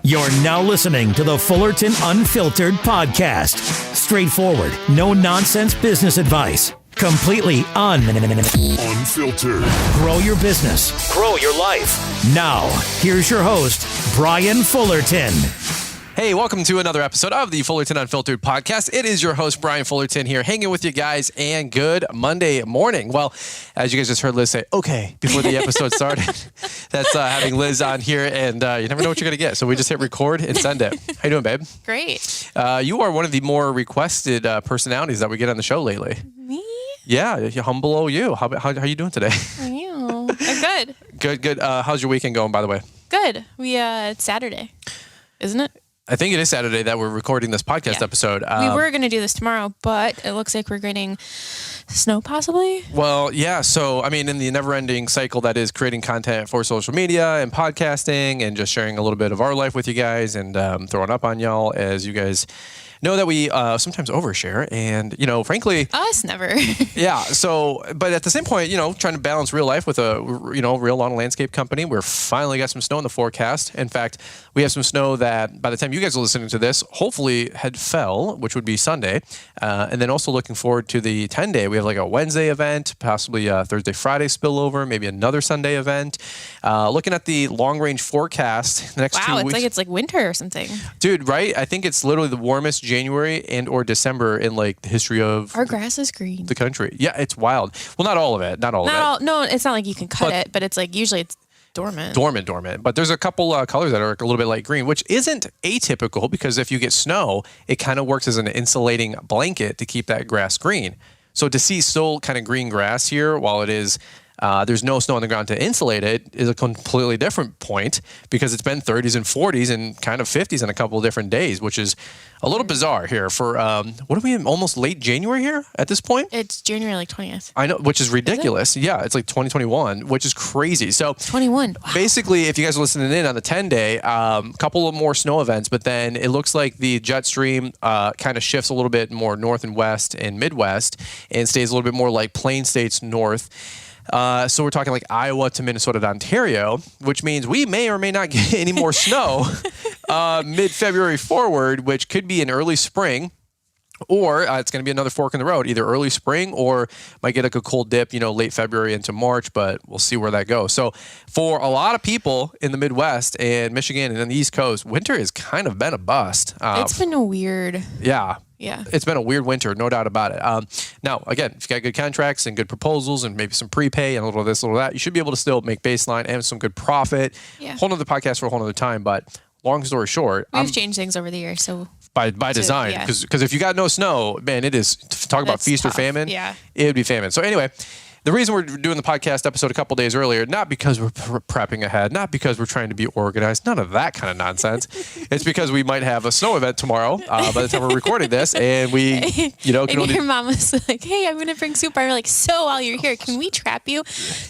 You're now listening to the Fullerton Unfiltered podcast. Straightforward, no nonsense business advice. Completely unfiltered. Grow your business. Grow your life. Now, here's your host, Brian Fullerton. Hey, welcome to another episode of the Fullerton Unfiltered podcast. It is your host, Brian Fullerton, here, hanging with you guys, and good Monday morning. Well, as you guys just heard Liz say, okay, before the episode started, that's having Liz on here, and you never know what you're going to get. So we just hit record and send it. How you doing, babe? Great. You are one of the more requested personalities that we get on the show lately. Me? Yeah, humble old you. How are you doing today? You. I'm good. Good. How's your weekend going, by the way? Good. It's Saturday, isn't it? I think it is Saturday that we're recording this podcast episode. We were going to do this tomorrow, but it looks like we're getting snow possibly. Well, yeah. So, I mean, in the never-ending cycle that is creating content for social media and podcasting and just sharing a little bit of our life with you guys and throwing up on y'all, as you guys know that we sometimes overshare, and, you know, frankly... Us, never. Yeah. So, but at the same point, you know, trying to balance real life with a, you know, real lawn and landscape company. We're finally got some snow in the forecast. In fact, we have some snow that by the time you guys are listening to this, hopefully had fell, which would be Sunday. And then also looking forward to the 10-day. We have like a Wednesday event, possibly a Thursday, Friday spillover, maybe another Sunday event. Looking at the long-range forecast the next 2 weeks. Wow, it's like winter or something. Dude, right? I think it's literally the warmest January and or December in like the history of our grass is green. The country. Yeah, it's wild. Well, not all of it. Not all of it. No, it's not like you can cut it, but it's like usually it's dormant. Dormant. But there's a couple colors that are a little bit light green, which isn't atypical because if you get snow, it kind of works as an insulating blanket to keep that grass green. So to see still kind of green grass here while it is there's no snow on the ground to insulate it is a completely different point because it's been 30s and 40s and kind of 50s in a couple of different days, which is a little bizarre here for, what are we in, almost late January here at this point? It's January like 20th. I know, which is ridiculous. Yeah, it's like 2021, which is crazy. So 21. Wow. Basically, if you guys are listening in on the 10-day, couple of more snow events, but then it looks like the jet stream kind of shifts a little bit more north and west and Midwest and stays a little bit more like plain states north. So we're talking like Iowa to Minnesota to Ontario, which means we may or may not get any more snow mid-February forward, which could be in early spring, or it's going to be another fork in the road, either early spring or might get like a cold dip, you know, late February into March, but we'll see where that goes. So for a lot of people in the Midwest and Michigan and on the East Coast, winter has kind of been a bust. It's been a weird... Yeah. Yeah. It's been a weird winter, no doubt about it. Now, again, if you got good contracts and good proposals and maybe some prepay and a little of this, a little of that, you should be able to still make baseline and some good profit. Yeah. Whole nother podcast for a whole nother time, but long story short. We've changed things over the years, so... By design, because if you got no snow, man, it is, talk about feast tough. or famine, yeah. It would be famine. So anyway, the reason we're doing the podcast episode a couple days earlier, not because we're prepping ahead, not because we're trying to be organized, none of that kind of nonsense. It's because we might have a snow event tomorrow by the time we're recording this, and we, you know, can and your mom was like, "Hey, I'm gonna bring soup." I'm like, "So while you're here, can we trap you?"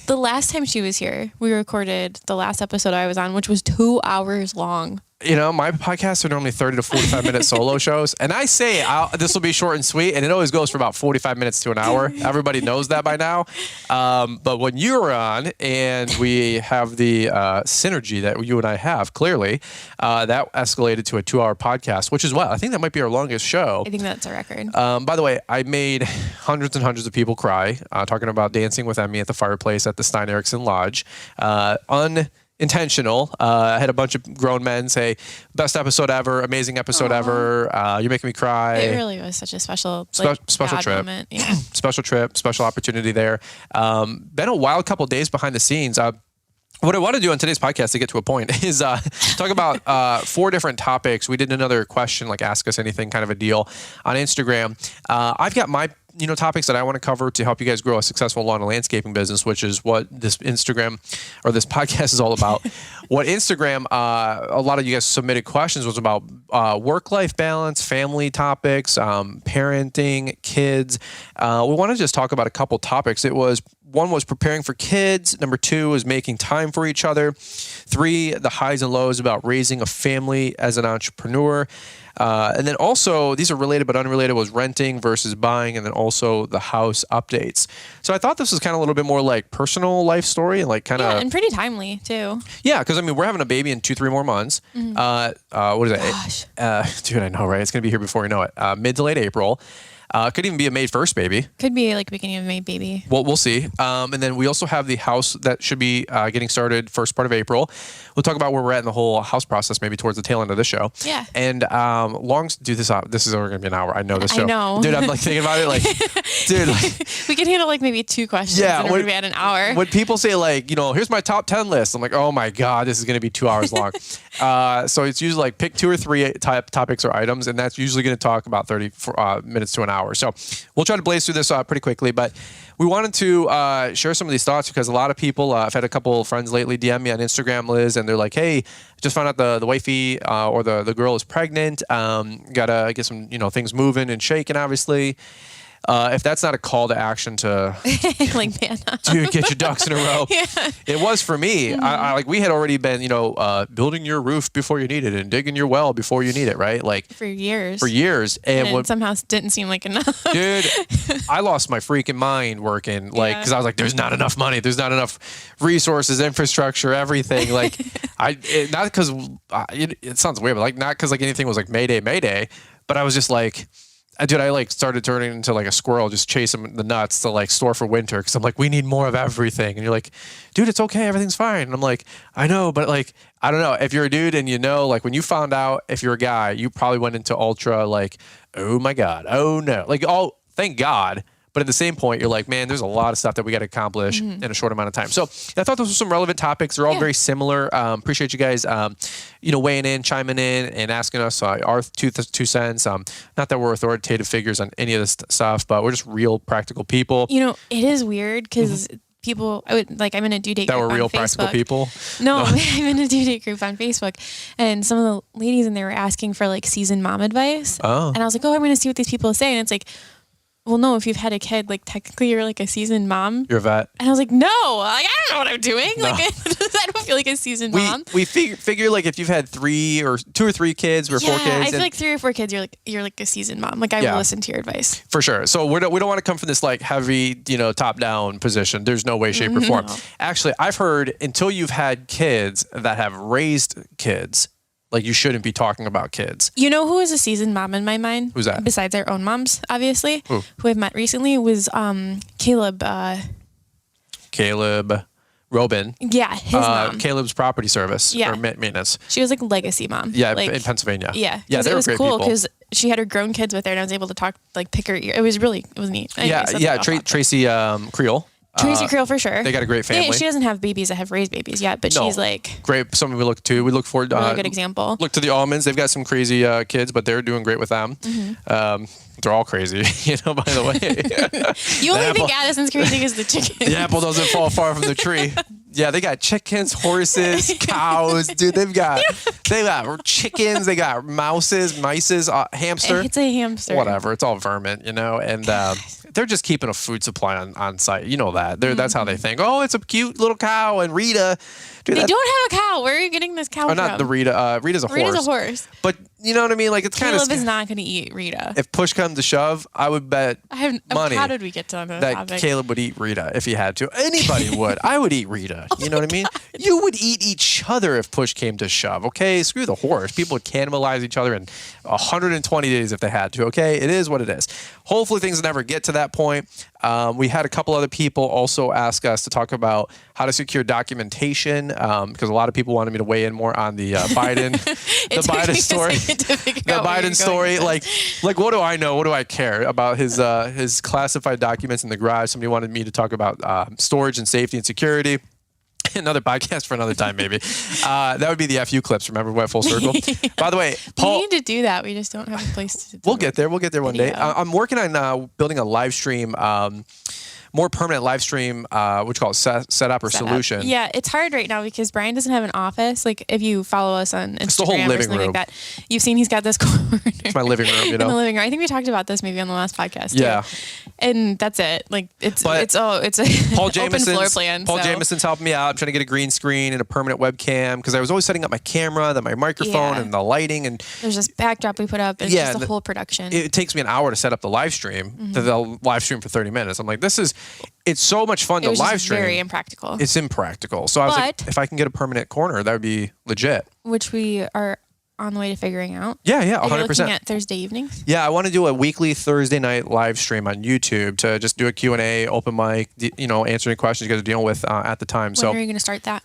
The last time she was here, we recorded the last episode I was on, which was 2 hours long. You know, my podcasts are normally 30 to 45 minute solo shows. And I say this will be short and sweet. And it always goes for about 45 minutes to an hour. Everybody knows that by now. But when you're on and we have the synergy that you and I have, clearly, that escalated to a 2-hour podcast, which is what? I think that might be our longest show. I think that's a record. By the way, I made hundreds and hundreds of people cry talking about Dancing with Emmy at the fireplace at the Stein Eriksen Lodge. Intentional. I had a bunch of grown men say, "Best episode ever, amazing episode ever. You're making me cry." It really was such a special trip. Moment. Yeah. Special trip, special opportunity there. Been a wild couple days behind the scenes. What I want to do on today's podcast to get to a point is talk about 4 different topics. We did another question, like ask us anything kind of a deal on Instagram. I've got my topics that I want to cover to help you guys grow a successful lawn and landscaping business, which is what this Instagram or this podcast is all about. What Instagram, a lot of you guys submitted questions was about work-life balance, family topics, parenting, kids. We want to just talk about a couple topics. One was preparing for kids. Number 2 was making time for each other. 3, the highs and lows about raising a family as an entrepreneur. And then also, these are related but unrelated, was renting versus buying, and then also the house updates. So I thought this was kind of a little bit more like personal life story and like kind of... Yeah, and pretty timely too. Yeah, because I mean, we're having a baby in 2-3 more months. What is it? Gosh. Dude, I know, right? It's going to be here before you know it. Mid to late April. Could even be a May 1st baby. Could be like beginning of May baby. Well, we'll see. And then we also have the house that should be getting started first part of April. We'll talk about where we're at in the whole house process, maybe towards the tail end of the show. Yeah. And do this. This is only going to be an hour. I know this show. I know. Dude, I'm like thinking about it. Like, dude, like, we could handle like maybe 2 questions. Yeah, and we're gonna be at an hour. when people say like, here's my top 10 list, I'm like, oh my god, this is going to be 2 hours long. So it's usually like pick 2 or 3 topics or items, and that's usually going to talk about 30 minutes to an hour. So we'll try to blaze through this pretty quickly, but we wanted to share some of these thoughts because a lot of people, I've had a couple of friends lately DM me on Instagram, Liz, and they're like, hey, just found out the wifey or the girl is pregnant. Gotta get some things moving and shaking, obviously. If that's not a call to action to like, man, dude, get your ducks in a row. Yeah. It was for me. Mm-hmm. I like we had already been, building your roof before you need it and digging your well before you need it, right? Like for years. And it somehow didn't seem like enough. Dude, I lost my freaking mind working, like, because I was like, there's not enough money, there's not enough resources, infrastructure, everything. Like, not because it sounds weird, but like not because like anything was like Mayday, but I was just like. Dude, I like started turning into like a squirrel, just chasing the nuts to like store for winter because I'm like, we need more of everything. And you're like, dude, it's okay, everything's fine. And I'm like, I know, but like, I don't know. If you're a dude and like when you found out, if you're a guy, you probably went into ultra like, oh my God, oh no. Like, oh, thank God. But at the same point, you're like, man, there's a lot of stuff that we got to accomplish in a short amount of time. So I thought those were some relevant topics. They're all very similar. Appreciate you guys, weighing in, chiming in, and asking us our two cents. Not that we're authoritative figures on any of this stuff, but we're just real practical people. It is weird because people, I'm in a due date that group were real on practical Facebook. people. No, I'm in a due date group on Facebook, and some of the ladies in there were asking for like seasoned mom advice. Oh. And I was like, I'm going to see what these people say, and it's like, well, no, if you've had a kid, like technically you're like a seasoned mom. You're a vet. And I was like, no, like I don't know what I'm doing. No. Like I don't feel like a seasoned mom. We figure like if you've had 3 or 2 or 3 kids or 4 kids. I feel like 3 or 4 kids, you're like a seasoned mom. Like I will listen to your advice. For sure. So we don't want to come from this like heavy, top down position. There's no way, shape, or form. No. Actually, I've heard until you've had kids that have raised kids, like you shouldn't be talking about kids. You know who is a seasoned mom in my mind? Who's that? Besides our own moms, obviously. Who I've met recently was Caleb. Caleb Robin. Yeah, his mom. Caleb's property service or maintenance. She was like legacy mom. Yeah, like, in Pennsylvania. Yeah, they it were was great cool people. because she had her grown kids with her, and I was able to talk, like pick her ear. It was neat. Anyways, Tracy Creel. Tracy Creel for sure. They got a great family. She doesn't have babies that have raised babies yet, but she's like great. Something we look to. We look forward to. Really good example. Look to the almonds. They've got some crazy kids, but they're doing great with them. They're all crazy, by the way. You only think Addison's crazy because the chicken. The apple doesn't fall far from the tree. Yeah, they got chickens, horses, cows. Dude, they've got chickens, they got mice, hamster. It's a hamster. Whatever. It's all vermin, and they're just keeping a food supply on site. You know that. That's how they think. Oh, it's a cute little cow. And Rita. Dude, they don't have a cow. Where are you getting this cow from? Not the Rita. Rita's a horse. Rita's a horse. But you know what I mean? Like, it's kind of... Caleb is not going to eat Rita. If push comes to shove, I would bet money how did we get to this that topic? Caleb would eat Rita if he had to. Anybody would. I would eat Rita. You know what I mean? You would eat each other if push came to shove, okay? Screw the horse. People would cannibalize each other in 120 days if they had to, okay? It is what it is. Hopefully things never get to that point. We had a couple other people also ask us to talk about how to secure documentation because a lot of people wanted me to weigh in more on the Biden story. The Biden story, like what do I know? What do I care about his classified documents in the garage? Somebody wanted me to talk about storage and safety and security. Another podcast for another time, maybe. That would be the FU clips. Remember, we went full circle. By the way, Paul, we need to do that. We just don't have a place to do We'll get there. We'll get there one day. I'm working on building a live stream more permanent live stream, what you call it, setup or solution. Yeah, it's hard right now because Brian doesn't have an office. Like if you follow us on Instagram it's the whole living or something room. like that, you've seen he's got this corner. It's my living room, you know. In the living room. I think we talked about this maybe on the last podcast. Too. Yeah. And that's it. Like it's a Paul open floor plan. Paul Jameson's helping me out. I'm trying to get a green screen and a permanent webcam because I was always setting up my camera, then my microphone, and the lighting, and there's this backdrop we put up, and just the whole production. It takes me an hour to set up the live stream. The live stream for 30 minutes. I'm like, it's so much fun to live stream. Very impractical. It's impractical. So I was like, if I can get a permanent corner, that would be legit. Which we are on the way to figuring out. Yeah, 100%. You're looking at Thursday evenings? Yeah, I want to do a weekly Thursday night live stream on YouTube to just do a Q&A, open mic, answering questions you guys are dealing with at the time. When are you going to start that?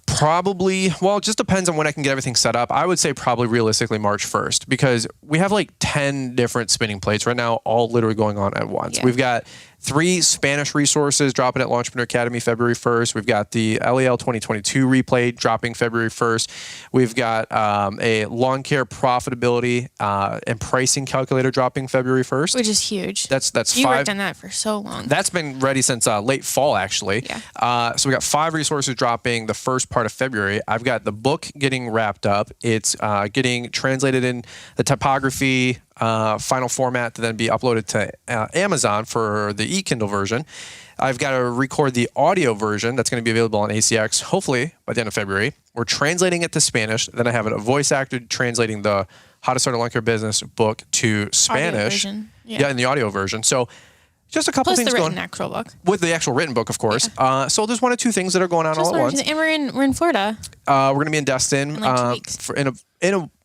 Probably, well, it just depends on when I can get everything set up. I would say probably realistically March 1st because we have like 10 different spinning plates right now, all literally going on at once. Yeah. We've got 3 Spanish resources dropping at Launchpreneur Academy February 1st. We've got the LEL 2022 replay dropping February 1st. We've got a lawn care profitability and pricing calculator dropping February 1st. Which is huge. That's you 5. Worked on that for so long. That's been ready since late fall, actually. Yeah. So we got 5 resources dropping the first part of February. I've got the book getting wrapped up. It's getting translated in the typography, final format to then be uploaded to Amazon for the e-Kindle version. I've got to record the audio version that's going to be available on ACX, hopefully by the end of February. We're translating it to Spanish. Then I have a voice actor translating the How to Start a Lawn Care Business book to Spanish. Yeah, in the audio version. So just a couple things going. Plus the written actual book. With the actual written book, of course. Yeah. So there's 1 or 2 things that are going on all at once. And we're in Florida. We're going to be in Destin in like 2 weeks.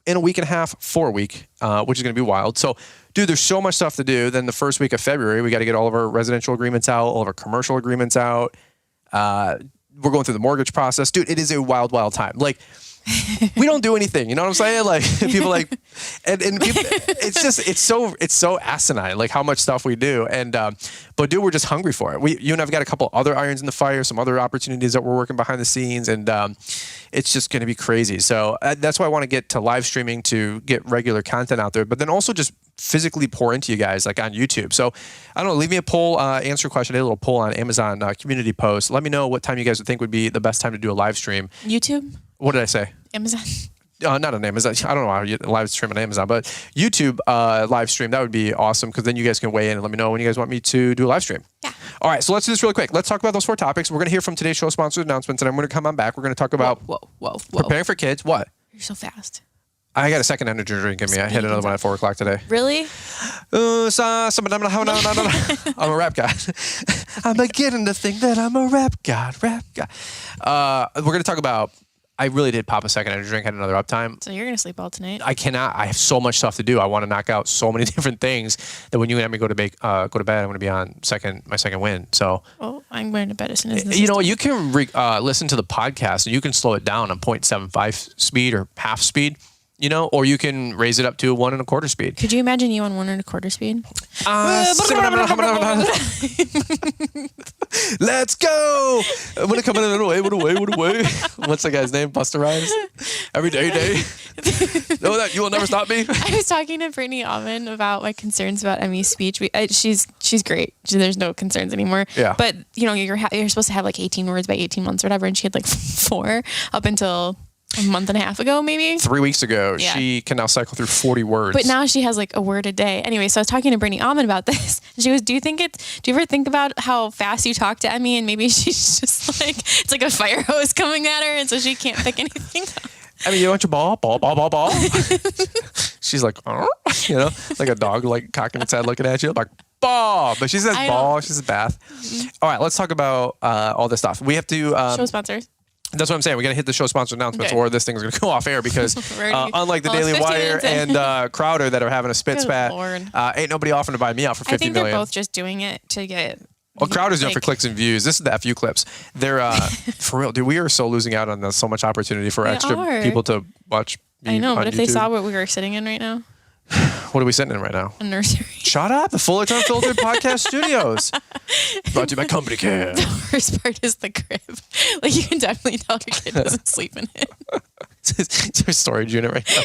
In a week and a half for a week, which is going to be wild. So, dude, there's so much stuff to do. Then the first week of February, we got to get all of our residential agreements out, all of our commercial agreements out. We're going through the mortgage process. Dude, it is a wild, wild time. Like, we don't do anything. You know what I'm saying? Like, people like, and people, it's so asinine, like how much stuff we do. And, but dude, we're just hungry for it. You and I've got a couple other irons in the fire, some other opportunities that we're working behind the scenes. And, it's just going to be crazy. So that's why I want to get to live streaming to get regular content out there, but then also just physically pour into you guys like on YouTube. So I don't know, leave me a poll, answer a question, a little poll on Amazon community post. Let me know what time you guys would think would be the best time to do a live stream. YouTube? What did I say? Amazon. Not on Amazon. I don't know how you live stream on Amazon, but YouTube live stream, that would be awesome because then you guys can weigh in and let me know when you guys want me to do a live stream. Yeah. All right, so let's do this really quick. Let's talk about those 4 topics. We're going to hear from today's show sponsored announcements, and I'm going to come on back. We're going to talk about whoa. preparing for kids. What? You're so fast. I got a second energy drink in me. I hit another one at 4 o'clock today. Really? I'm a rap god. I'm beginning to think that I'm a rap god. We're going to talk about, I really did pop a second energy drink, had another uptime. So you're going to sleep all tonight? I cannot. I have so much stuff to do. I want to knock out so many different things that when you and me go to bed, I'm going to be on my second win. So. Oh, I'm going to bed as soon as this You know, you can listen to the podcast and you can slow it down on 0.75 speed or half speed. Or you can raise it up to 1 1/4 speed. Could you imagine you on 1 1/4 speed? Let's go! I'm gonna come in away. What's that guy's name? Busta Rhymes. Every day. Know that you will never stop me. I was talking to Brittany Almond about my concerns about Emmy's speech. She's great. There's no concerns anymore. Yeah. But you're supposed to have like 18 words by 18 months or whatever, and she had like 4 up until a month and a half ago, maybe 3 weeks ago. Yeah. She can now cycle through 40 words. But now she has like a word a day. Anyway, so I was talking to Brittany Almond about this. And she goes, do you ever think about how fast you talk to Emmy and maybe she's just like, it's like a fire hose coming at her and so she can't pick anything up? I mean, you want your ball? She's like, like a dog, like cocking its head looking at you, like ball. But she says ball, she says bath. All right, let's talk about all this stuff. We have to show sponsors. That's what I'm saying. We got to hit the show sponsor announcements or this thing's going to go off air because unlike the Daily Wire and Crowder that are having a spit spat, ain't nobody offering to buy me out for $50 million. I think they're both just doing it to get... Well, Crowder's doing it for clicks and views. This is the FU clips. They're, for real, dude, we are so losing out on so much opportunity for extra people to watch me. I know, but if YouTube. They saw what we were sitting in right now. What are we sitting in right now? A nursery. Shut up. The Fullerton Unfiltered Podcast Studios. Brought to you by Company Care. The worst part is the crib. Like, you can definitely tell your kid doesn't sleep in it. It's our storage unit right now.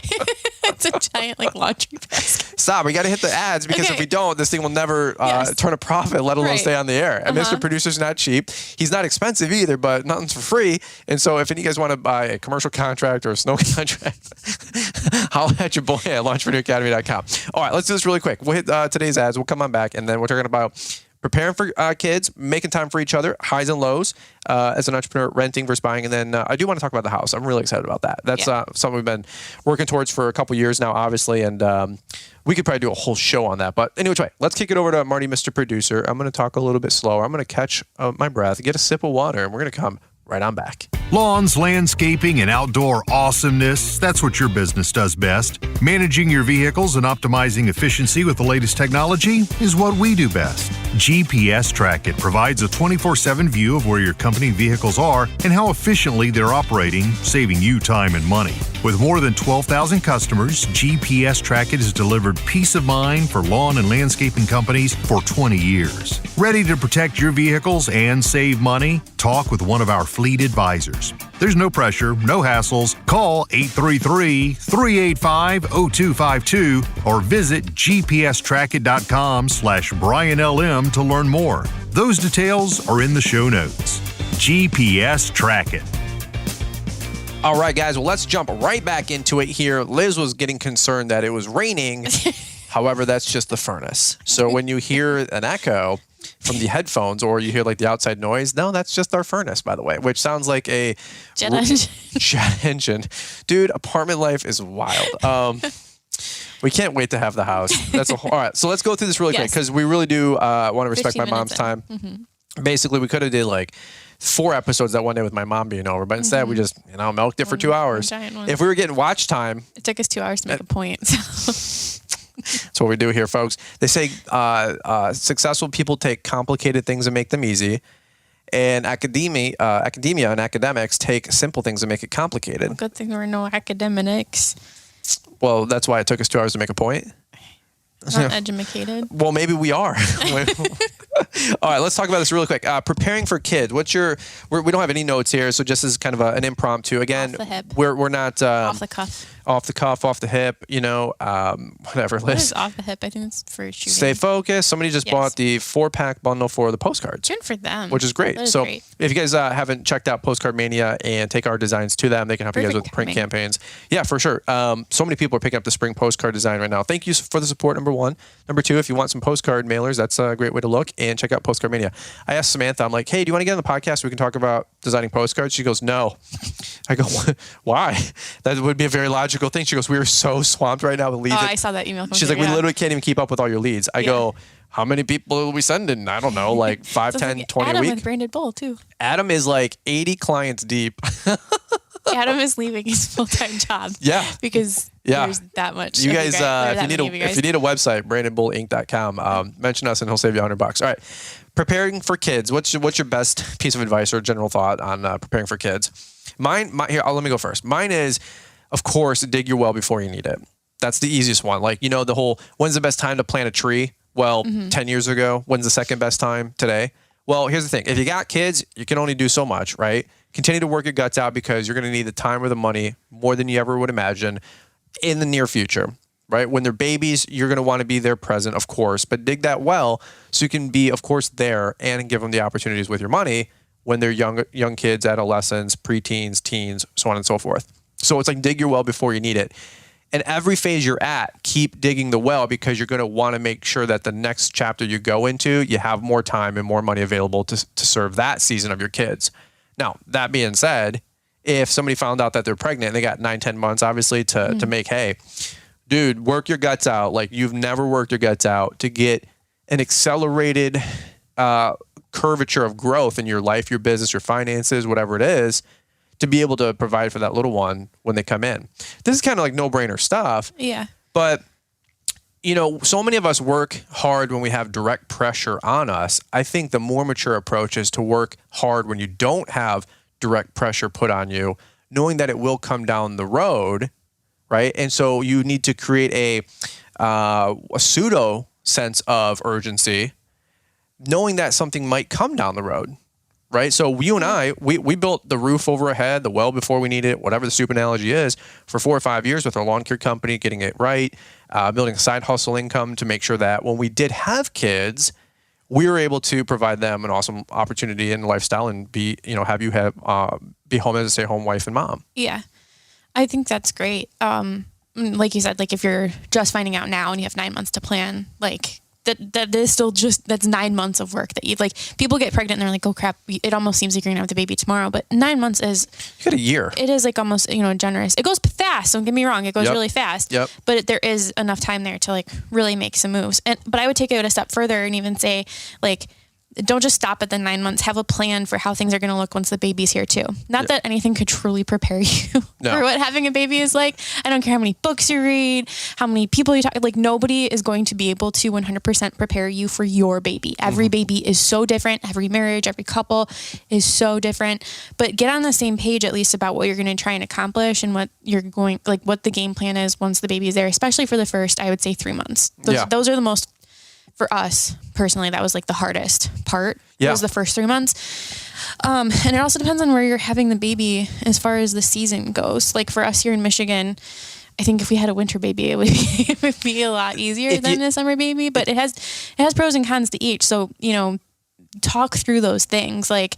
It's a giant like laundry basket. Stop. We got to hit the ads because if we don't, this thing will never turn a profit, let alone stay on the air. And Mr. Producer's not cheap. He's not expensive either, but nothing's for free. And so if any of you guys want to buy a commercial contract or a snow contract, holla at your boy at launchpreneuracademy.com. All right, let's do this really quick. We'll hit today's ads. We'll come on back, and then we're talking about preparing for kids, making time for each other, highs and lows as an entrepreneur, renting versus buying. And then I do want to talk about the house. I'm really excited about that. That's something we've been working towards for a couple years now, obviously. And we could probably do a whole show on that. But anyway, let's kick it over to Marty, Mr. Producer. I'm going to talk a little bit slower. I'm going to catch my breath, get a sip of water, and we're going to come right on back. Lawns, landscaping, and outdoor awesomeness, that's what your business does best. Managing your vehicles and optimizing efficiency with the latest technology is what we do best. GPS Track It provides a 24/7 view of where your company vehicles are and how efficiently they're operating, saving you time and money. With more than 12,000 customers, GPS Track It has delivered peace of mind for lawn and landscaping companies for 20 years. Ready to protect your vehicles and save money? Talk with one of our fleet advisors. There's no pressure, no hassles. Call 833-385-0252 or visit gpstrackit.com/BrianLM to learn more. Those details are in the show notes. GPS Track It. All right, guys. Well, let's jump right back into it here. Liz was getting concerned that it was raining. However, that's just the furnace. So when you hear an echo from the headphones or you hear like the outside noise, no, that's just our furnace, by the way, which sounds like a jet engine. Jet engine. Dude, apartment life is wild. We can't wait to have the house. All right, so let's go through this really quick because we really do want to respect my mom's time. Basically, we could have did like 4 episodes that one day with my mom being over, but instead we just milked it for 2 hours. If we were getting watch time, it took us 2 hours to make a point. So. That's what we do here, folks. They say successful people take complicated things and make them easy, and academia and academics take simple things and make it complicated. Well, good thing there were no academics. Well, that's why it took us 2 hours to make a point. Not educated. Well, maybe we are. All right, let's talk about this really quick. Preparing for kids. We don't have any notes here, so just as kind of an impromptu. Again, off the hip. We're not off the cuff. Off the cuff, off the hip. Whatever. What is off the hip? I think it's for shooting. Stay focused. Somebody just bought the 4-pack bundle for the postcards. Good for them. Which is great. So if you guys haven't checked out Postcard Mania and take our designs to them, they can help you guys with print campaigns. Yeah, for sure. So many people are picking up the spring postcard design right now. Thank you for the support, number 1. Number 2, if you want some postcard mailers, that's a great way to look, and check out Postcard Mania. I asked Samantha, I'm like, hey, do you want to get on the podcast so we can talk about designing postcards? She goes, no. I go, why? That would be a very logical thing. She goes, we are so swamped right now with leads. Oh, I saw that email. She's like, we literally can't even keep up with all your leads. I go, how many people are we sending? I don't know, like 5, 10, 20 Adam a week. with Branded Bull, too. Adam is like 80 clients deep. Adam is leaving his full-time job. Yeah. Because there's that much. You guys, if you need a website, brandedbullinc.com, mention us and he'll save you $100. All right. Preparing for kids. What's your best piece of advice or general thought on preparing for kids? Let me go first. Mine is, of course, dig your well before you need it. That's the easiest one. Like, the whole, when's the best time to plant a tree? Well, 10 years ago. When's the second best time? Today. Well, here's the thing. If you got kids, you can only do so much, right? Continue to work your guts out because you're going to need the time or the money more than you ever would imagine in the near future, right? When they're babies, you're going to want to be there present, of course, but dig that well so you can be, of course, there and give them the opportunities with your money when they're young kids, adolescents, preteens, teens, so on and so forth. So it's like dig your well before you need it. And every phase you're at, keep digging the well because you're going to want to make sure that the next chapter you go into, you have more time and more money available to serve that season of your kids. Now, that being said, if somebody found out that they're pregnant and they got 9-10 months, obviously, to make hay, dude, work your guts out like you've never worked your guts out to get an accelerated curvature of growth in your life, your business, your finances, whatever it is, to be able to provide for that little one when they come in. This is kind of like no-brainer stuff. Yeah. But, so many of us work hard when we have direct pressure on us. I think the more mature approach is to work hard when you don't have direct pressure put on you, knowing that it will come down the road, right? And so you need to create a pseudo sense of urgency, knowing that something might come down the road, right? So you and I, we built the roof over our head, the well before we needed it, whatever the stupid analogy is, for 4 or 5 years with our lawn care company, getting it right, building a side hustle income to make sure that when we did have kids, we were able to provide them an awesome opportunity and lifestyle and be home as a stay-at-home wife and mom. Yeah. I think that's great. Like you said, like if you're just finding out now and you have 9 months to plan, like that is still that's 9 months of work that you like. People get pregnant and they're like, oh crap, it almost seems like you're gonna have the baby tomorrow, but 9 months is you got a year. It is like almost generous. It goes fast. Don't get me wrong, it goes really fast. Yep. But there is enough time there to like really make some moves. But I would take it a step further and even say like, don't just stop at the 9 months. Have a plan for how things are going to look once the baby's here too. Not that anything could truly prepare you for what having a baby is like. I don't care how many books you read, how many people you talk. Like nobody is going to be able to 100% prepare you for your baby. Every baby is so different. Every marriage, every couple is so different. But get on the same page at least about what you're going to try and accomplish and what you're going what the game plan is once the baby is there. Especially for the first, I would say 3 months. Those are the most. For us personally, that was like the hardest part. Yeah. Was the first 3 months. And it also depends on where you're having the baby as far as the season goes. Like for us here in Michigan, I think if we had a winter baby, it would be a lot easier than a summer baby, but it has pros and cons to each. So, talk through those things. Like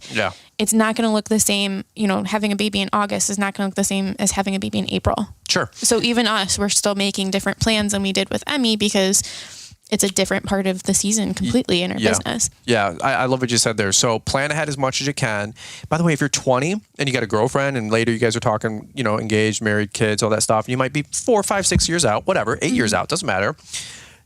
it's not going to look the same, having a baby in August is not going to look the same as having a baby in April. Sure. So even us, we're still making different plans than we did with Emmy because it's a different part of the season completely in our business. Yeah, I love what you said there. So plan ahead as much as you can. By the way, if you're 20 and you got a girlfriend and later you guys are talking, engaged, married, kids, all that stuff, you might be 4, 5, 6 years out, whatever, 8 years out, doesn't matter.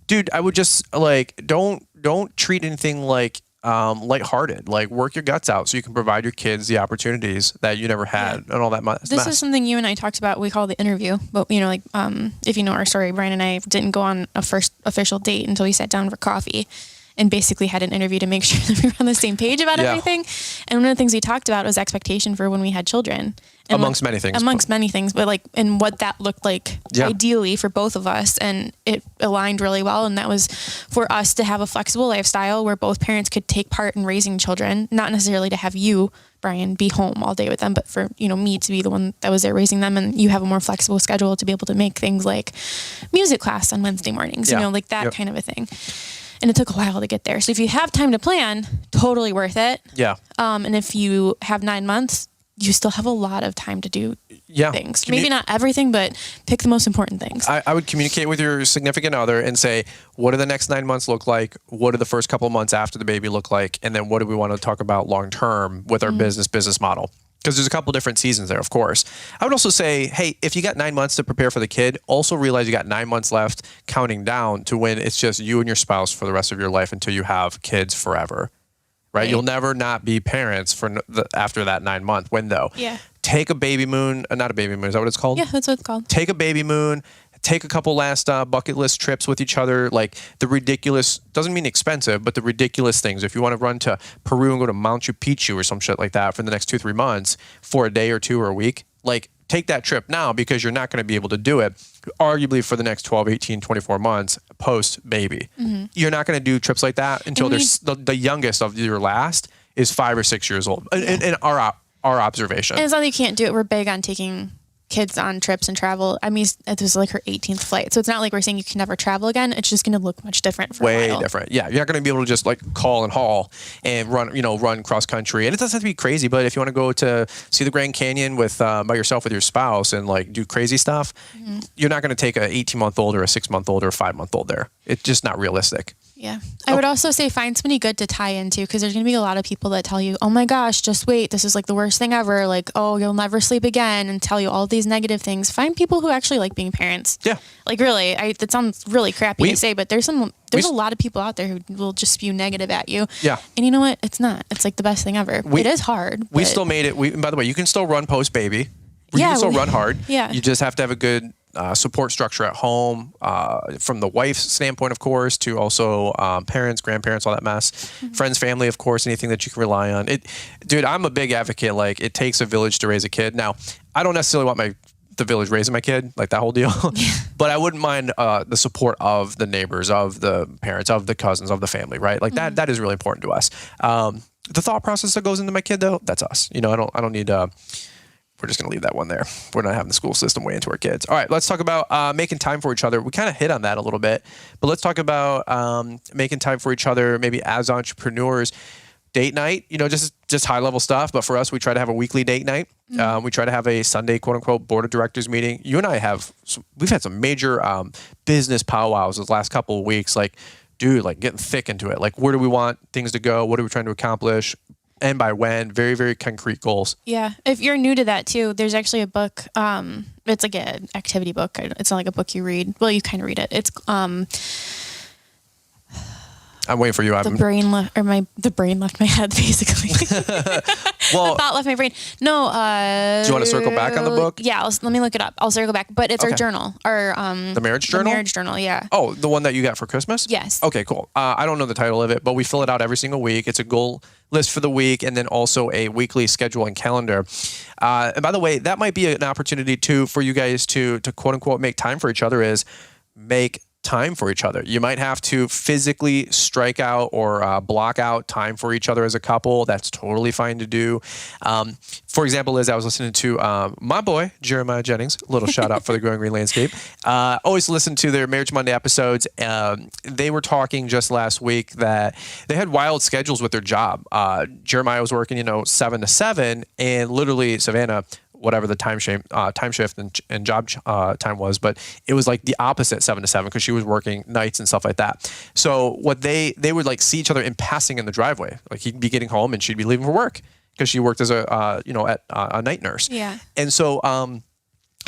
Dude, I would just don't treat anything like lighthearted. Like work your guts out so you can provide your kids the opportunities that you never had and all that mess. This is something you and I talked about. We call the interview, but if you know our story, Brian and I didn't go on a first official date until we sat down for coffee and basically had an interview to make sure that we were on the same page about everything. And one of the things we talked about was expectation for when we had children. And amongst many things, but and what that looked like ideally for both of us. And it aligned really well. And that was for us to have a flexible lifestyle where both parents could take part in raising children, not necessarily to have you, Brian, be home all day with them, but for, me to be the one that was there raising them. And you have a more flexible schedule to be able to make things like music class on Wednesday mornings, that kind of a thing. And it took a while to get there. So if you have time to plan, totally worth it. Yeah. And if you have 9 months, you still have a lot of time to do things. Maybe not everything, but pick the most important things. I would communicate with your significant other and say, what do the next 9 months look like? What do the first couple of months after the baby look like? And then what do we want to talk about long-term with our business model? Because there's a couple different seasons there, of course. I would also say, hey, if you got 9 months to prepare for the kid, also realize you got 9 months left counting down to when it's just you and your spouse for the rest of your life until you have kids forever. Right? You'll never not be parents after that 9 month window. Yeah. Take a baby moon, not a baby moon, is that what it's called? Yeah, that's what it's called. Take a baby moon, take a couple last bucket list trips with each other, like the ridiculous, doesn't mean expensive, but the ridiculous things. If you want to run to Peru and go to Machu Picchu or some shit like that for the next 2-3 months for a day or two or a week, like take that trip now because you're not going to be able to do it arguably for the next 12, 18, 24 months post baby. Mm-hmm. You're not going to do trips like that until the youngest of your last is 5 or 6 years old. In our observation. And it's not that you can't do it. We're big on taking kids on trips and travel. I mean, it was like her 18th flight. So it's not like we're saying you can never travel again. It's just going to look much different for a while. Way different. Yeah. You're not going to be able to just like call and haul and run cross country. And it doesn't have to be crazy, but if you want to go to see the Grand Canyon by yourself with your spouse and like do crazy stuff, you're not going to take a 18-month-old or a 6-month-old or a 5-month-old there. It's just not realistic. Yeah. I would also say find somebody good to tie into because there's going to be a lot of people that tell you, oh my gosh, just wait. This is like the worst thing ever. Like, oh, you'll never sleep again and tell you all these negative things. Find people who actually like being parents. Yeah. Like really, that sounds really crappy to say, but there's a lot of people out there who will just spew negative at you. Yeah. And you know what? It's not. It's like the best thing ever. It is hard. We still made it. By the way, you can still run post baby. You can still run hard. Yeah. You just have to have a good support structure at home, from the wife's standpoint, of course, to also parents, grandparents, all that mess, friends, family, of course, anything that you can rely on. Dude, I'm a big advocate. Like, it takes a village to raise a kid. Now, I don't necessarily want the village raising my kid, like that whole deal, but I wouldn't mind the support of the neighbors, of the parents, of the cousins, of the family, right? Like that is really important to us. the thought process that goes into my kid though, that's us. I don't need we're just going to leave that one there. We're not having the school system weigh into our kids. All right, let's talk about making time for each other. We kind of hit on that a little bit, but let's talk about making time for each other, maybe as entrepreneurs. Date night, just high level stuff. But for us, we try to have a weekly date night. We try to have a Sunday, quote unquote, board of directors meeting. You and I we've had some major business powwows those last couple of weeks. Like, dude, like getting thick into it. Like, where do we want things to go? What are we trying to accomplish? And by when? Very, very concrete goals. Yeah. If you're new to that too, there's actually a book. It's like an activity book. It's not like a book you read. Well, you kind of read it. It's I'm waiting for you. The brain left my head, basically. Well, the thought left my brain. No. Do you want to circle back on the book? Yeah. Let me look it up. I'll circle back. But it's our journal. The marriage journal? The marriage journal, yeah. Oh, the one that you got for Christmas? Yes. Okay, cool. I don't know the title of it, but we fill it out every single week. It's a goal list for the week and then also a weekly schedule and calendar. And by the way, that might be an opportunity too for you guys to quote unquote make time for each other is make time for each other. You might have to physically strike out or block out time for each other as a couple. That's totally fine to do. For example, Liz, I was listening to my boy, Jeremiah Jennings, a little shout out for the Growing Green Landscape. Always listen to their Marriage Monday episodes. They were talking just last week that they had wild schedules with their job. Jeremiah was working, 7 to 7 and literally Savannah, whatever the time shift and job time was, but it was like the opposite 7 to 7 because she was working nights and stuff like that. So what they would like see each other in passing in the driveway. Like he'd be getting home and she'd be leaving for work because she worked as a night nurse. Yeah. And so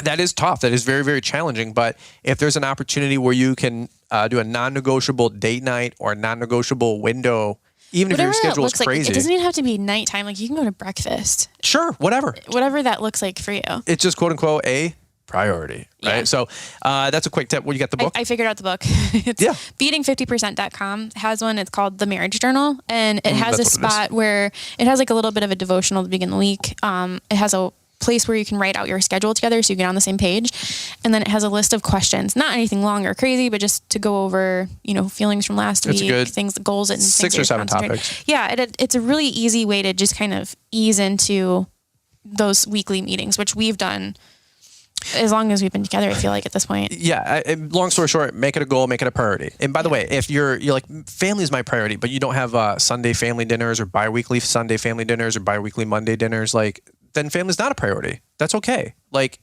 that is tough. That is very, very challenging. But if there's an opportunity where you can do a non-negotiable date night or a non-negotiable window, even if your schedule is crazy. It doesn't even have to be nighttime. Like you can go to breakfast. Sure, whatever. Whatever that looks like for you. It's just quote unquote a priority, right? Yeah. So that's a quick tip. Well, you got the book? I figured out the book. It's beating50%.com has one. It's called The Marriage Journal. And it has a spot where it has like a little bit of a devotional to begin the week. It has a place where you can write out your schedule together so you get on the same page. And then it has a list of questions, not anything long or crazy, but just to go over, feelings from last week, things, goals, and 6 or 7 topics. Yeah. It's a really easy way to just kind of ease into those weekly meetings, which we've done as long as we've been together, I feel like at this point. Yeah. Long story short, make it a goal, make it a priority. And by the way, if you're like, family is my priority, but you don't have Sunday family dinners or bi-weekly Sunday family dinners or bi-weekly Monday dinners, then family's not a priority. That's okay.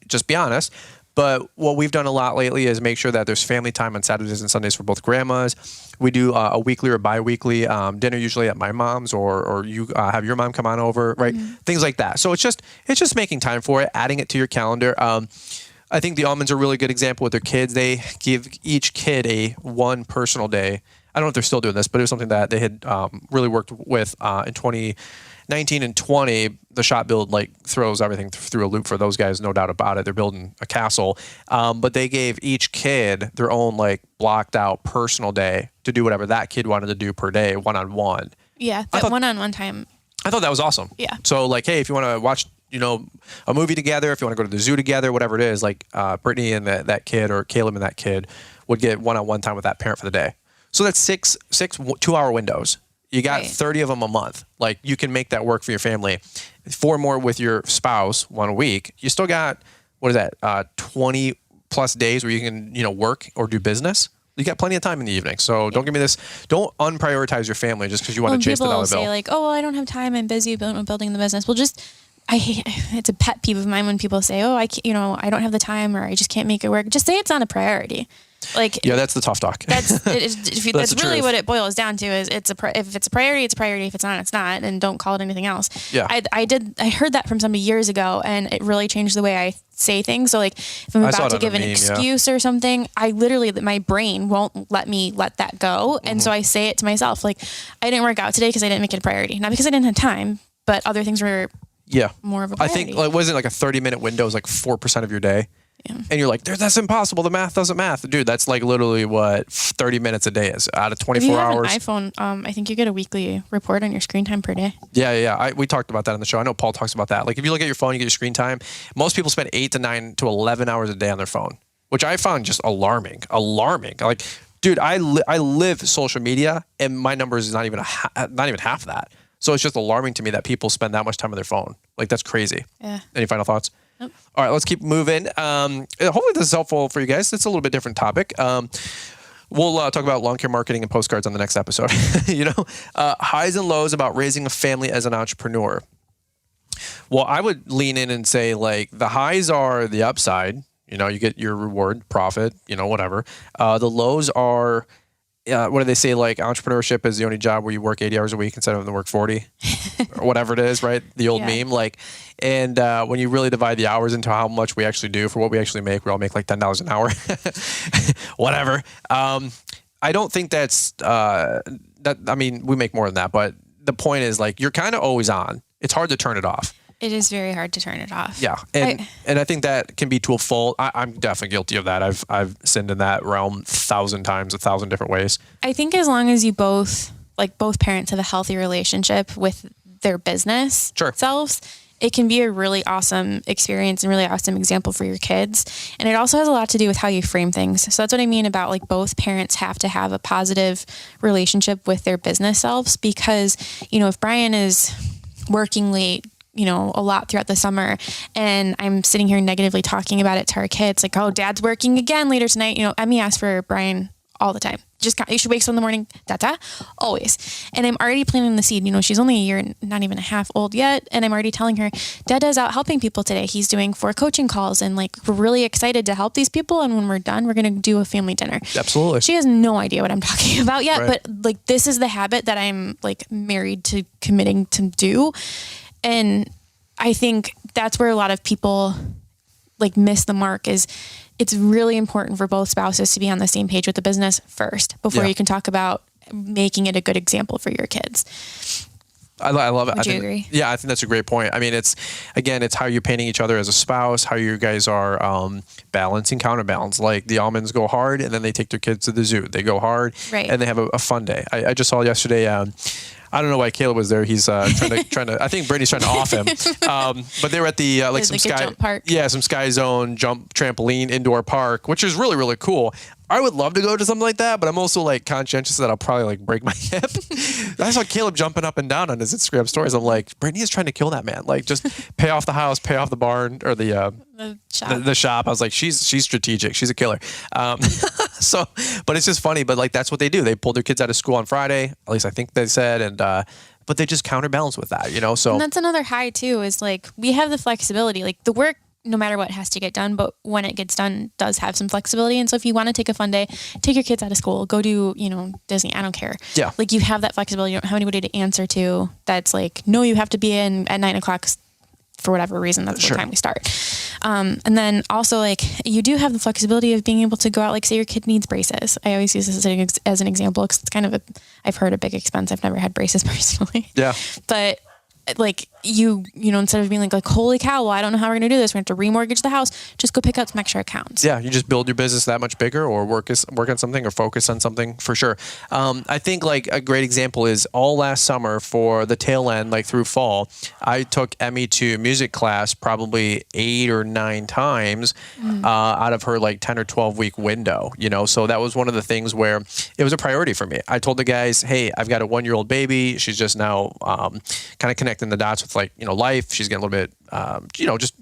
Just be honest. But what we've done a lot lately is make sure that there's family time on Saturdays and Sundays for both grandmas. We do a weekly or bi-weekly dinner usually at my mom's or you have your mom come on over, right? Mm-hmm. Things like that. So it's just making time for it, adding it to your calendar. I think the Almonds are a really good example with their kids. They give each kid a one personal day. I don't know if they're still doing this, but it was something that they had really worked with in 2019 and 20. The shop build throws everything through a loop for those guys, no doubt about it. They're building a castle, but they gave each kid their own blocked out personal day to do whatever that kid wanted to do per day, one-on-one. Yeah, that one-on-one time. I thought that was awesome. Yeah. So hey, if you want to watch a movie together, if you want to go to the zoo together, whatever it is, Brittany and that kid or Caleb and that kid would get one-on-one time with that parent for the day. So that's six 2-hour windows. You got 30 of them a month. You can make that work for your family. 4 more with your spouse 1 week. You still got, 20 plus days where you can, work or do business. You got plenty of time in the evening. So don't give me this. Don't unprioritize your family just because you want to chase the dollar bill. People say I don't have time. I'm busy building the business. Well, it's a pet peeve of mine when people say, I can't, I don't have the time or I just can't make it work. Just say it's not a priority. Yeah, that's the tough talk. That's really what it boils down to. Is if it's a priority, it's a priority. If it's not, it's not, and don't call it anything else. Yeah, I heard that from somebody years ago, and it really changed the way I say things. So if I'm about to give an excuse or something, I literally my brain won't let me let that go, and so I say it to myself I didn't work out today because I didn't make it a priority, not because I didn't have time, but other things were more of a priority. I think wasn't a 30-minute window is 4% of your day. Yeah. And you're like, that's impossible. The math doesn't math. Dude, that's literally what 30 minutes a day is out of 24 hours. If you have an iPhone, I think you get a weekly report on your screen time per day. Yeah. We talked about that on the show. I know Paul talks about that. If you look at your phone, you get your screen time. Most people spend 8 to 9 to 11 hours a day on their phone, which I found just alarming. Dude, I live social media and my number is not even half that. So it's just alarming to me that people spend that much time on their phone. Like, that's crazy. Yeah. Any final thoughts? Nope. All right, let's keep moving. Hopefully this is helpful for you guys. It's a little bit different topic. We'll talk about lawn care marketing and postcards on the next episode. Highs and lows about raising a family as an entrepreneur. Well, I would lean in and say, like, the highs are the upside. You get your reward, profit, whatever. The lows are, what do they say? Like, entrepreneurship is the only job where you work 80 hours a week instead of the work 40 or whatever it is, right? The old meme. Like, and when you really divide the hours into how much we actually do for what we actually make, we all make like $10 an hour, whatever. I don't think that's, we make more than that, but the point is, like, you're kind of always on. It's hard to turn it off. It is very hard to turn it off. Yeah. And I think that can be to a fault. I'm definitely guilty of that. I've sinned in that realm 1,000 times, 1,000 different ways. I think as long as you both parents have a healthy relationship with their business selves, it can be a really awesome experience and really awesome example for your kids. And it also has a lot to do with how you frame things. So that's what I mean about, like, both parents have to have a positive relationship with their business selves, because, if Brian is working late, a lot throughout the summer, and I'm sitting here negatively talking about it to our kids, like, oh, Dad's working again later tonight. Emmy asks for Brian all the time. She wakes up in the morning, always. And I'm already planting the seed. She's only a year, not even a half old yet. And I'm already telling her, Dada's out helping people today. He's doing 4 coaching calls, and, like, we're really excited to help these people. And when we're done, we're going to do a family dinner. Absolutely. She has no idea what I'm talking about yet, but, like, this is the habit that I'm, like, married to committing to do. And I think that's where a lot of people, like, miss the mark. Is it's really important for both spouses to be on the same page with the business first before you can talk about making it a good example for your kids. I love it. Would you agree? Yeah, I think that's a great point. I mean, it's how you're painting each other as a spouse, how you guys are balancing counterbalance. Like, the almonds go hard, and then they take their kids to the zoo. They go hard, and they have a fun day. I just saw yesterday. I don't know why Caleb was there. He's trying to. I think Brittany's trying to off him. But they were at the some jump park. Yeah, some Sky Zone jump trampoline indoor park, which is really, really cool. I would love to go to something like that, but I'm also, like, conscientious that I'll probably, like, break my hip. I saw Caleb jumping up and down on his Instagram stories. I'm like, Brittany is trying to kill that man. Like, just pay off the house, pay off the barn, or the shop. The shop. I was like, she's strategic. She's a killer. So, but it's just funny. But, like, that's what they do. They pulled their kids out of school on Friday. At least I think they said, and but they just counterbalance with that, So, and that's another high too. Is, like, we have the flexibility. Like, the work, no matter what, has to get done, but when it gets done, does have some flexibility. And so if you want to take a fun day, take your kids out of school, go do, Disney, I don't care. Yeah. Like, you have that flexibility. You don't have anybody to answer to that's like, no, you have to be in at 9:00 for whatever reason. That's the time we start. And then also, like, you do have the flexibility of being able to go out, like, say your kid needs braces. I always use this as an example, because it's kind of I've heard a big expense. I've never had braces personally. Yeah. But, like, instead of being like, holy cow, well, I don't know how we're going to do this. We're going to have to remortgage the house. Just go pick out some extra accounts. Yeah. You just build your business that much bigger, or work on something, or focus on something, for sure. I think, like, a great example is all last summer for the tail end, like through fall, I took Emmy to music class probably 8 or 9 times out of her, like, 10 or 12 week window, So that was one of the things where it was a priority for me. I told the guys, hey, I've got a 1-year-old baby. She's just now kind of connecting the dots with, like, life. She's getting a little bit,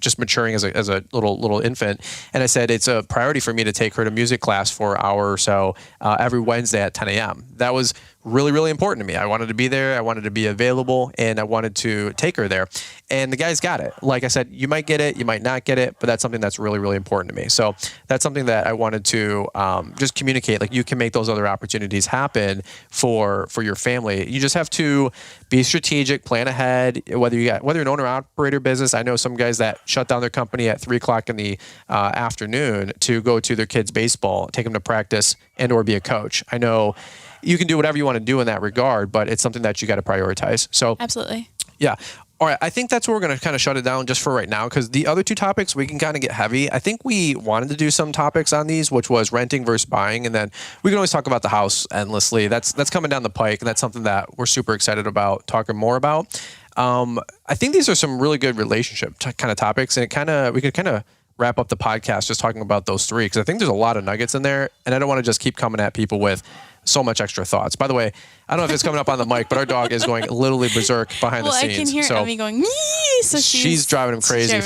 just maturing as a little infant. And I said, it's a priority for me to take her to music class for an hour or so every Wednesday at 10 a.m. That was really, really important to me. I wanted to be there. I wanted to be available, and I wanted to take her there. And the guys got it. Like I said, you might get it, you might not get it, but that's something that's really, really important to me. So that's something that I wanted to just communicate. Like, you can make those other opportunities happen for your family. You just have to be strategic, plan ahead. Whether you're an owner operator business, I know some guys that shut down their company at 3:00 in the afternoon to go to their kids' baseball, take them to practice, and or be a coach. I know you can do whatever you want to do in that regard, but it's something that you got to prioritize. So absolutely. Yeah. All right. I think that's where we're going to kind of shut it down just for right now, because the other 2 topics, we can kind of get heavy. I think we wanted to do some topics on these, which was renting versus buying. And then we can always talk about the house endlessly. That's coming down the pike. And that's something that we're super excited about talking more about. I think these are some really good relationship kind of topics, and we could kind of wrap up the podcast just talking about those 3, because I think there's a lot of nuggets in there, and I don't want to just keep coming at people with so much extra thoughts. By the way, I don't know if it's coming up on the mic, but our dog is going literally berserk behind the scenes. I can hear Emmy going, "Yee!" So she's driving him crazy.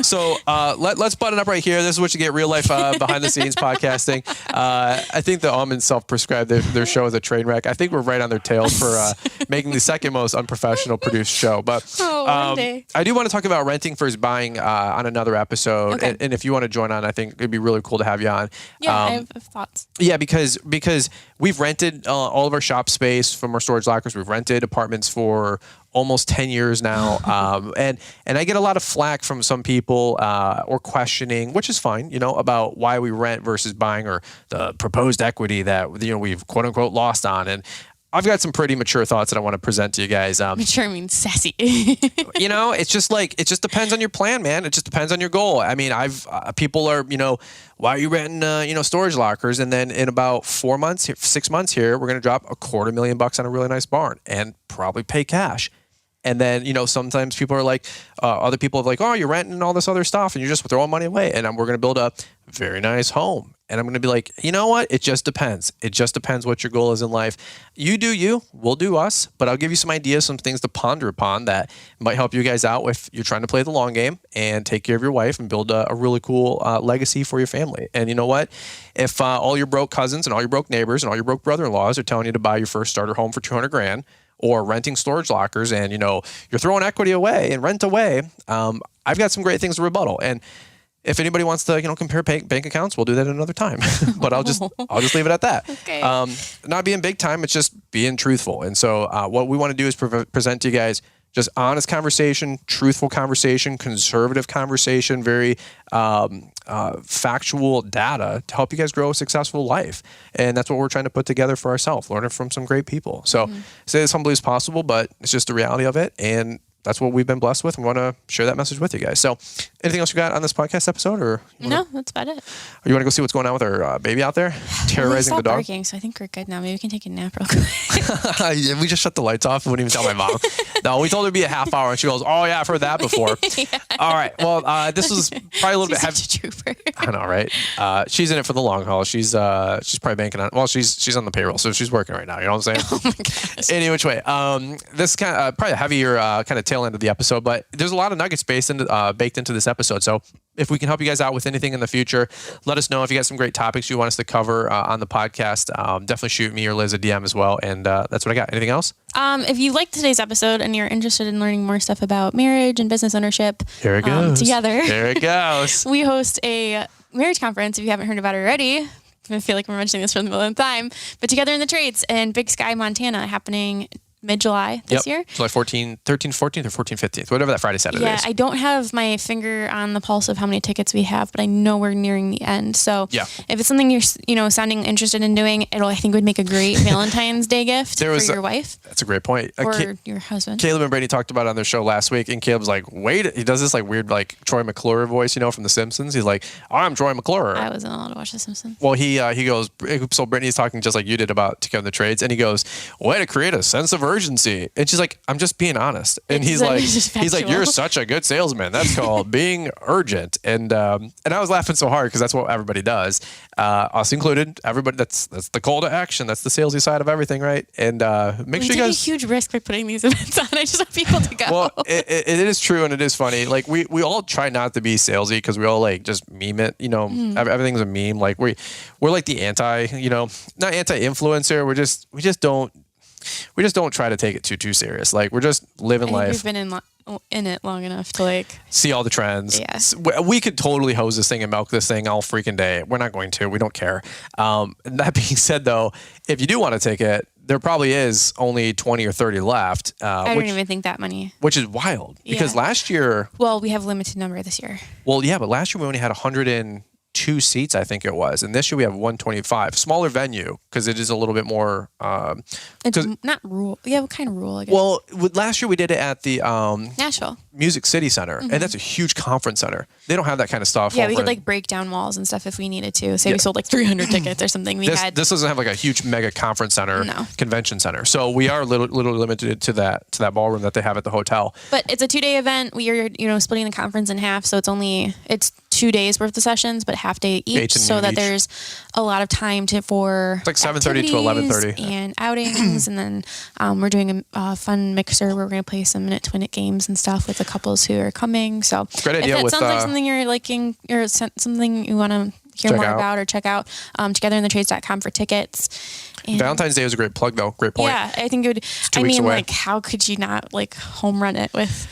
So let's button up right here. This is what you get real life behind the scenes podcasting. I think the Almonds self-prescribed their show as a train wreck. I think we're right on their tails for making the second most unprofessional produced show. But one day. I do want to talk about renting versus buying on another episode. Okay. And if you want to join on, I think it'd be really cool to have you on. Yeah, I have thoughts. Yeah, because we've rented all of our shop space from our storage lockers. We've rented apartments for almost 10 years now. And I get a lot of flack from some people or questioning, which is fine, about why we rent versus buying or the proposed equity that, we've quote unquote lost on. And I've got some pretty mature thoughts that I want to present to you guys. Mature means sassy. It's just it just depends on your plan, man. It just depends on your goal. I mean, people are, why are you renting, storage lockers? And then in about 6 months here, we're going to drop $250,000 on a really nice barn and probably pay cash. And then, sometimes people are like, other people are like, oh, you're renting all this other stuff and you're just throwing money away. And we're going to build a very nice home. And I'm going to be like, you know what? It just depends. It just depends what your goal is in life. You do you, we'll do us. But I'll give you some ideas, some things to ponder upon that might help you guys out if you're trying to play the long game and take care of your wife and build a really cool legacy for your family. And you know what? If all your broke cousins and all your broke neighbors and all your broke brother-in-laws are telling you to buy your first starter home for $200,000 or renting storage lockers and, you're throwing equity away and rent away, I've got some great things to rebuttal. And if anybody wants to, compare bank accounts, we'll do that another time. But I'll just leave it at that. Okay. Not being big time, it's just being truthful. And so what we want to do is present to you guys just honest conversation, truthful conversation, conservative conversation, very factual data to help you guys grow a successful life. And that's what we're trying to put together for ourselves, learning from some great people. So say as humbly as possible, but it's just the reality of it. And that's what we've been blessed with. We want to share that message with you guys. So anything else you got on this podcast episode? Or No, that's about it. Or you want to go see what's going on with our baby out there? Terrorizing the dog? Barking, so I think we're good now. Maybe we can take a nap real quick. Yeah, we just shut the lights off. We wouldn't even tell my mom. No, we told her it'd be a half hour and she goes, oh yeah, I've heard that before. Yeah. All right. Well, this was probably a little bit heavy. Such a trooper. I know, right? She's in it for the long haul. She's probably banking on, well, she's on the payroll, so she's working right now. You know what I'm saying? Oh my gosh. Any which way. This is kind of probably a heavier kind of tail end of the episode, but there's a lot of nuggets baked into this episode. So if we can help you guys out with anything in the future, let us know. If you got some great topics you want us to cover on the podcast, definitely shoot me or Liz a DM as well. And that's what I got. Anything else? If you liked today's episode and you're interested in learning more stuff about marriage and business ownership, here it goes. Together. There it goes. We host a marriage conference. If you haven't heard about it already, I feel like we're mentioning this for the millionth time, but Together in the Trades in Big Sky, Montana, happening mid-July this year. July 13th, 14th, or 14th, 15th, whatever that Friday, Saturday is. Yeah, I don't have my finger on the pulse of how many tickets we have, but I know we're nearing the end. So if it's something you're sounding interested in doing, I think would make a great Valentine's Day gift for your wife. That's a great point. Or your husband. Caleb and Brady talked about it on their show last week, and Caleb's like, wait, he does this like weird like Troy McClure voice, from The Simpsons. He's like, I'm Troy McClure. I wasn't allowed to watch The Simpsons. Well, he goes, so Brittany's talking just like you did about Together in the Trades, and he goes, way to create a sense of urgency. And she's like, I'm just being honest. And he's like, you're such a good salesman. That's called being urgent. And I was laughing so hard because that's what everybody does, us included. Everybody, that's the call to action. That's the salesy side of everything, right? And make sure you guys. It's a huge risk by putting these events on. I just want people to go. Well, it is true and it is funny. Like we all try not to be salesy because we all like just meme it. Everything's a meme. Like we're like the not anti-influencer. We just don't try to take it too serious. Like we're just living life. We've been in it long enough to like see all the trends. Yeah. We could totally hose this thing and milk this thing all freaking day. We're not going to. We don't care. That being said, though, if you do want to take it, there probably is only 20 or 30 left. I don't even think that many. Which is wild because last year. Well, we have limited number this year. Well, yeah, but last year we only had 102 seats, I think it was, and this year we have 125. Smaller venue because it is a little bit more. It's not rural. Yeah, what kind of rural? I guess. Well, last year we did it at the Nashville Music City Center, and that's a huge conference center. They don't have that kind of stuff. Yeah, we could like break down walls and stuff if we needed to. Say we sold like 300 tickets or something. This doesn't have like a huge mega conference center, convention center. So we are little limited to that ballroom that they have at the hotel. But it's a 2-day event. We are splitting the conference in half, so it's 2 days worth of sessions, but half day each, so that there's a lot of time for it's like 7:30 to 11:30 and outings. And then we're doing a fun mixer where we're going to play some minute-to-minute games and stuff with the couples who are coming. So great idea. If it with, sounds like something you're liking or something you want to hear more about or check out, togetherinthetrades.com for tickets. And Valentine's Day was a great plug, though. Great point. Yeah, I think it would. It's 2 weeks away. Like, how could you not like home run it with?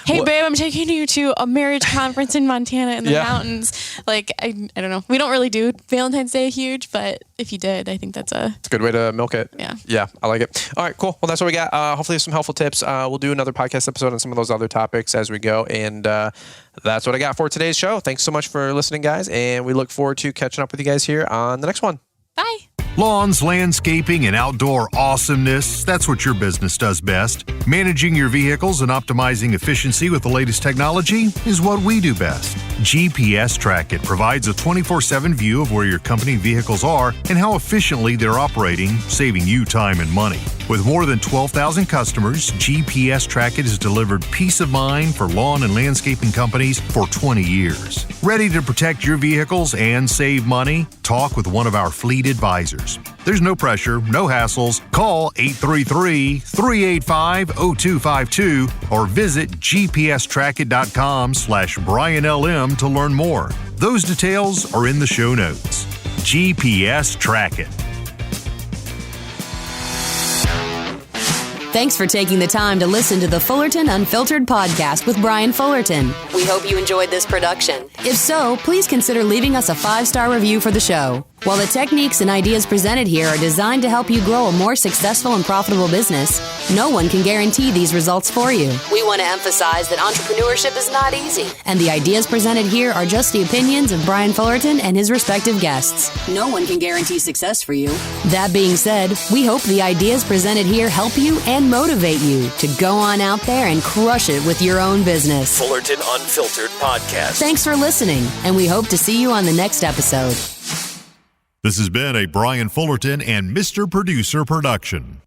Hey, babe, I'm taking you to a marriage conference in Montana in the mountains. Like, I don't know. We don't really do Valentine's Day huge, but if you did, I think it's a good way to milk it. Yeah. Yeah, I like it. All right, cool. Well, that's what we got. Hopefully some helpful tips. We'll do another podcast episode on some of those other topics as we go. And that's what I got for today's show. Thanks so much for listening, guys. And we look forward to catching up with you guys here on the next one. Bye. Lawns, landscaping, and outdoor awesomeness, that's what your business does best. Managing your vehicles and optimizing efficiency with the latest technology is what we do best. GPS Track It provides a 24/7 view of where your company vehicles are and how efficiently they're operating, saving you time and money. With more than 12,000 customers, GPS Track It has delivered peace of mind for lawn and landscaping companies for 20 years. Ready to protect your vehicles and save money? Talk with one of our fleet advisors. There's no pressure, no hassles. Call 833-385-0252 or visit gpstrackit.com/BrianLM to learn more. Those details are in the show notes. GPS Track It. Thanks for taking the time to listen to the Fullerton Unfiltered podcast with Brian Fullerton. We hope you enjoyed this production. If so, please consider leaving us a 5-star review for the show. While the techniques and ideas presented here are designed to help you grow a more successful and profitable business, no one can guarantee these results for you. We want to emphasize that entrepreneurship is not easy, and the ideas presented here are just the opinions of Brian Fullerton and his respective guests. No one can guarantee success for you. That being said, we hope the ideas presented here help you and motivate you to go on out there and crush it with your own business. Fullerton Unfiltered Podcast. Thanks for listening, and we hope to see you on the next episode. This has been a Brian Fullerton and Mr. Producer production.